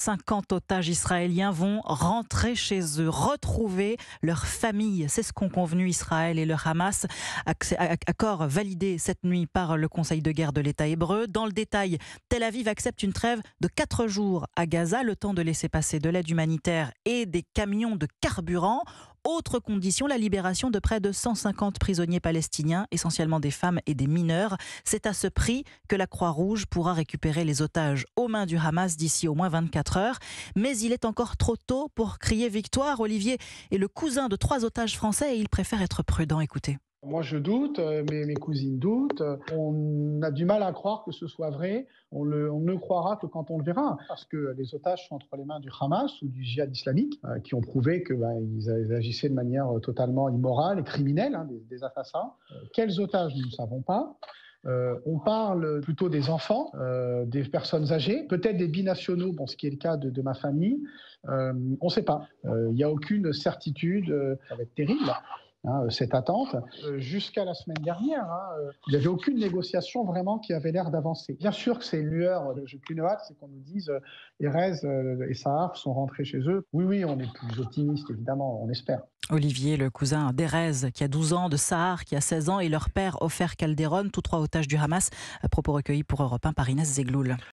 50 otages israéliens vont rentrer chez eux, retrouver leur famille. C'est ce qu'ont convenu Israël et le Hamas. Accord validé cette nuit par le Conseil de guerre de l'État hébreu. Dans le détail, Tel Aviv accepte une trêve de 4 jours à Gaza, le temps de laisser passer de l'aide humanitaire et des camions de carburant. Autre condition, la libération de près de 150 prisonniers palestiniens, essentiellement des femmes et des mineurs. C'est à ce prix que la Croix-Rouge pourra récupérer les otages aux mains du Hamas d'ici au moins 24 heures. Mais il est encore trop tôt pour crier victoire. Olivier est le cousin de 3 otages français et il préfère être prudent. Écoutez. Moi je doute, mes cousines doutent, on a du mal à croire que ce soit vrai, on ne croira que quand on le verra, parce que les otages sont entre les mains du Hamas ou du djihad islamique, qui ont prouvé qu'ils agissaient de manière totalement immorale et criminelle, des assassins. Quels otages, nous ne savons pas. On parle plutôt des enfants, des personnes âgées, peut-être des binationaux, ce qui est le cas de ma famille, on ne sait pas. Il n'y a aucune certitude, ça va être terrible. Cette attente. Jusqu'à la semaine dernière, il n'y avait aucune négociation vraiment qui avait l'air d'avancer. Bien sûr que c'est une lueur, j'ai qu'une hâte, c'est qu'on nous dise Erez et Sahar sont rentrés chez eux. Oui, on est plus optimiste, évidemment, on espère. Olivier, le cousin d'Erez, qui a 12 ans, de Sahar, qui a 16 ans, et leur père, Ofer Calderon, tous 3 otages du Hamas, à propos recueillis pour Europe 1 par Inès Zegloul.